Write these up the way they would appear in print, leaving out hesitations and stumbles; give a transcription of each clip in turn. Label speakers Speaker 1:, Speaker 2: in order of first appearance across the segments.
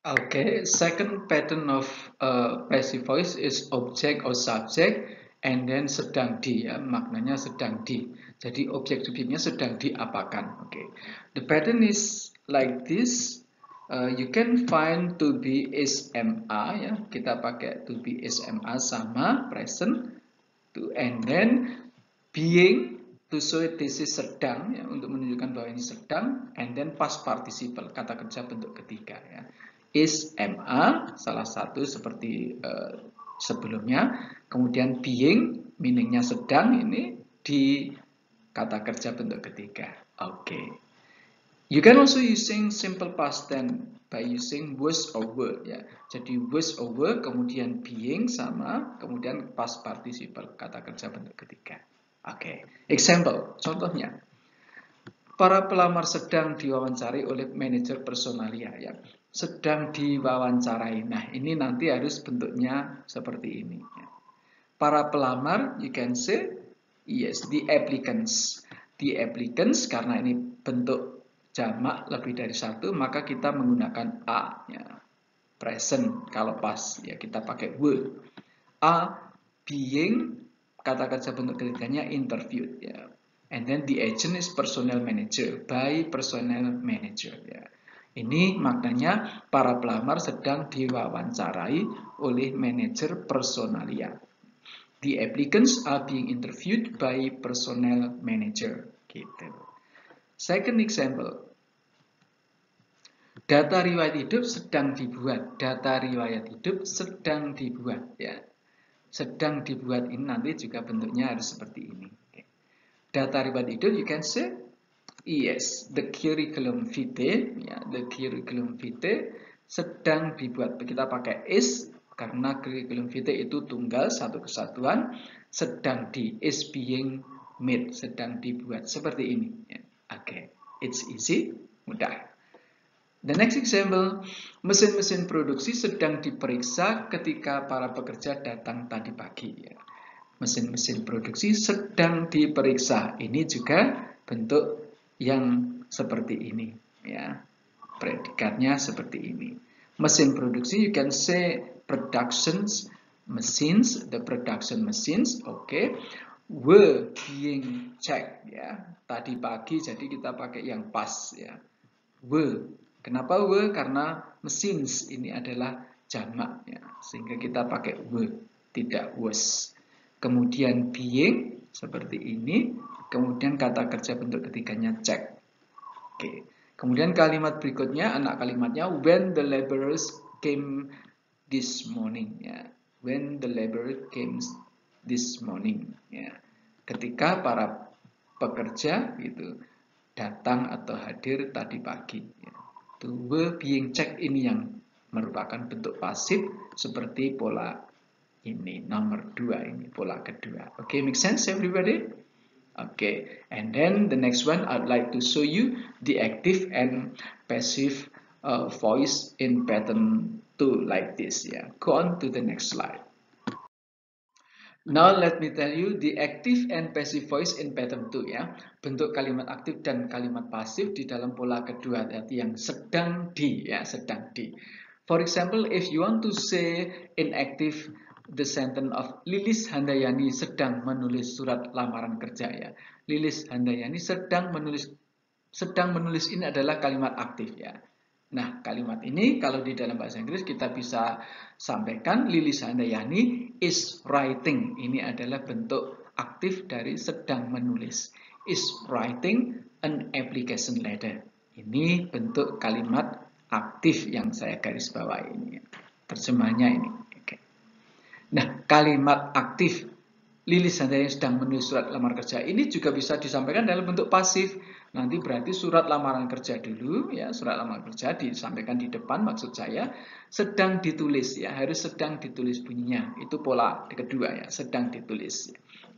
Speaker 1: Okay, second pattern of passive voice is object or subject and then sedang di, ya, maknanya sedang di. Jadi objek subjeknya sedang diapakan. Okay, the pattern is like this. You can find to be is ma, ya, kita pakai to be is ma sama present to, and then being to show this is sedang, ya, untuk menunjukkan bahwa ini sedang, and then past participle, kata kerja bentuk ketiga, ya. Is ma salah satu seperti sebelumnya, kemudian being meaningnya sedang, ini di kata kerja bentuk ketiga. Okay, you can also using simple past tense by using was or were, ya. Jadi was or were, kemudian being sama, kemudian past participle, kata kerja bentuk ketiga. Oke, example, contohnya. Para pelamar sedang diwawancari oleh manajer personalia, ya. Sedang diwawancarai. Nah, ini nanti harus bentuknya seperti ini, ya. Para pelamar, you can say yes, the applicants. The applicants, karena ini bentuk jamak lebih dari satu, maka kita menggunakan a, ya. Present, kalau pas, ya kita pakai were. A being, kata kerja bentuk ketiganya interviewed, ya. And then the agent is personnel manager, by personnel manager, ya. Ini maknanya para pelamar sedang diwawancarai oleh manajer personalia. The applicants are being interviewed by personnel manager. Gitu. Second example. Data riwayat hidup sedang dibuat. Data riwayat hidup sedang dibuat, ya. Sedang dibuat ini nanti juga bentuknya harus seperti ini. Data riwayat hidup, you can say yes, the curriculum vitae, ya, the curriculum vitae sedang dibuat. Kita pakai is karena curriculum vitae itu tunggal, satu kesatuan, sedang di, is being made, sedang dibuat, seperti ini, ya. Oke, it's easy, mudah. The next example, mesin-mesin produksi sedang diperiksa ketika para pekerja datang tadi pagi, ya. Mesin-mesin produksi sedang diperiksa. Ini juga bentuk yang seperti ini, ya. Predikatnya seperti ini. Mesin produksi, you can say productions machines, the production machines, okay, were being checked, ya. Tadi pagi, jadi kita pakai yang pas, ya. Were. Kenapa were? Karena machines ini adalah jamak, ya. Sehingga kita pakai were, tidak was. Kemudian being seperti ini, kemudian kata kerja bentuk ketiganya check. Oke. Kemudian kalimat berikutnya, anak kalimatnya when the laborers came this morning, ya. When the laborer came this morning, ya. Ketika para pekerja gitu datang atau hadir tadi pagi, ya. To were being checked ini yang merupakan bentuk pasif seperti pola ini, nomor 2 ini, pola kedua. Okay, make sense everybody? Okay, and then the next one I'd like to show you the active and passive voice in pattern 2 like this, ya. Go on to the next slide. Now let me tell you the active and passive voice in pattern 2, ya. Bentuk kalimat aktif dan kalimat pasif di dalam pola kedua, yaitu yang sedang di, ya, sedang di. For example, if you want to say in active the sentence of Lilis Handayani sedang menulis surat lamaran kerja, ya. Lilis Handayani sedang menulis ini adalah kalimat aktif, ya. Nah, kalimat ini kalau di dalam bahasa Inggris kita bisa sampaikan Lilis Handayani is writing. Ini adalah bentuk aktif dari sedang menulis. Is writing an application letter. Ini bentuk kalimat aktif yang saya garis bawahi ini. Terjemahnya ini. Oke. Nah, kalimat aktif Lilis Handayani sedang menulis surat lamar kerja ini juga bisa disampaikan dalam bentuk pasif. Nanti berarti surat lamaran kerja dulu, ya, surat lamaran kerja disampaikan di depan, maksud saya sedang ditulis, ya, harus sedang ditulis bunyinya. Itu pola kedua, ya, sedang ditulis.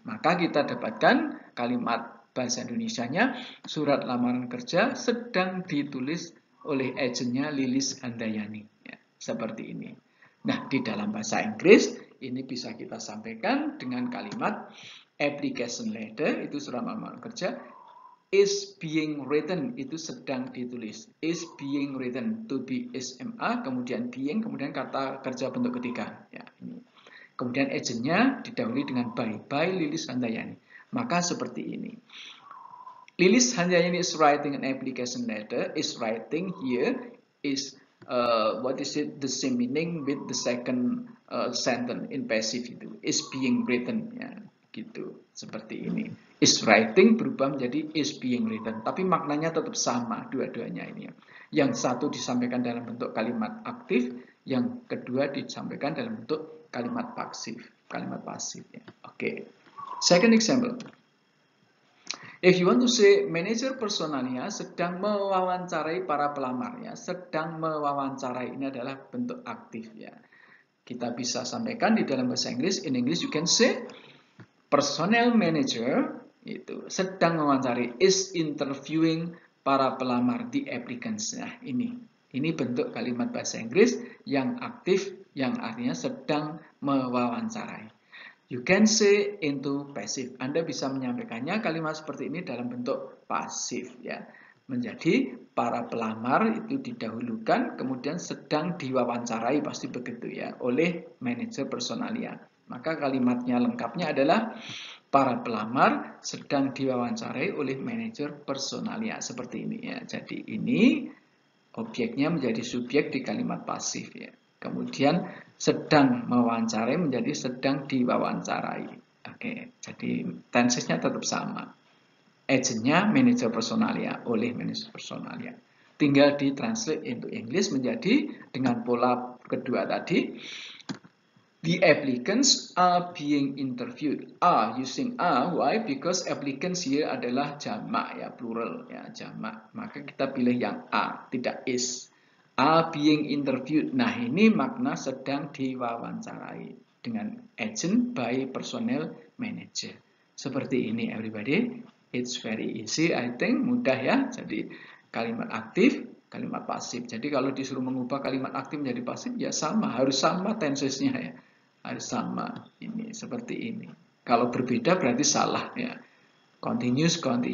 Speaker 1: Maka kita dapatkan kalimat bahasa Indonesianya surat lamaran kerja sedang ditulis oleh agennya Lilis Handayani, ya, seperti ini. Nah, di dalam bahasa Inggris ini bisa kita sampaikan dengan kalimat application letter, itu surat lamaran kerja, is being written itu sedang ditulis. Is being written, to be is ma, kemudian being, kemudian kata kerja bentuk ketiga. Ya, ini. Kemudian agentnya didahului dengan by Lilis Handayani. Maka seperti ini. Lilis Handayani is writing an application letter. Is writing here is what is it? The same meaning with the second sentence in passive itu. Is being written, ya, gitu. Seperti ini. Is writing berubah menjadi is being written, tapi maknanya tetap sama dua-duanya ini. Yang satu disampaikan dalam bentuk kalimat aktif, yang kedua disampaikan dalam bentuk kalimat pasif. Ya. Oke. Second example. If you want to say manajer personalnya sedang mewawancarai para pelamarnya, sedang mewawancarai ini adalah bentuk aktif, ya. Kita bisa sampaikan di dalam bahasa Inggris. In English you can say personnel manager itu sedang mewawancari, is interviewing para pelamar, the applicants. Nah, ini bentuk kalimat bahasa Inggris yang aktif, yang artinya sedang mewawancarai. You can say into passive. Anda bisa menyampaikannya kalimat seperti ini dalam bentuk pasif, ya. Menjadi para pelamar itu didahulukan, kemudian sedang diwawancarai, pasti begitu, ya, oleh manajer personalia. Maka kalimatnya lengkapnya adalah para pelamar sedang diwawancarai oleh manajer personalia, seperti ini, ya. Jadi ini objeknya menjadi subjek di kalimat pasif, ya. Kemudian sedang mewawancarai menjadi sedang diwawancarai. Oke, jadi tensesnya tetap sama. Agentnya manajer personalia, oleh manajer personalia. Tinggal ditranslate into English menjadi dengan pola kedua tadi. The applicants are being interviewed. Are using are, why? Because applicants here adalah jamak, ya, plural, ya, jamak. Maka kita pilih yang are, tidak is. Are being interviewed. Nah, ini makna sedang diwawancarai dengan agent by personnel manager. Seperti ini, everybody. It's very easy, I think, mudah, ya. Jadi kalimat aktif, kalimat pasif. Jadi kalau disuruh mengubah kalimat aktif menjadi pasif, ya sama, harus sama tensesnya, ya. Harus sama, ini seperti ini. Kalau berbeda berarti salah, ya. Continuous seperti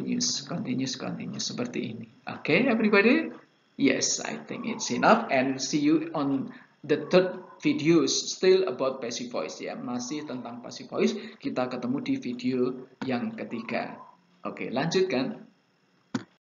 Speaker 1: ini. Okay, everybody? Yes, I think it's enough, and see you on the third videos still about passive voice, ya. Masih tentang passive voice. Kita ketemu di video yang ketiga. Oke, lanjutkan.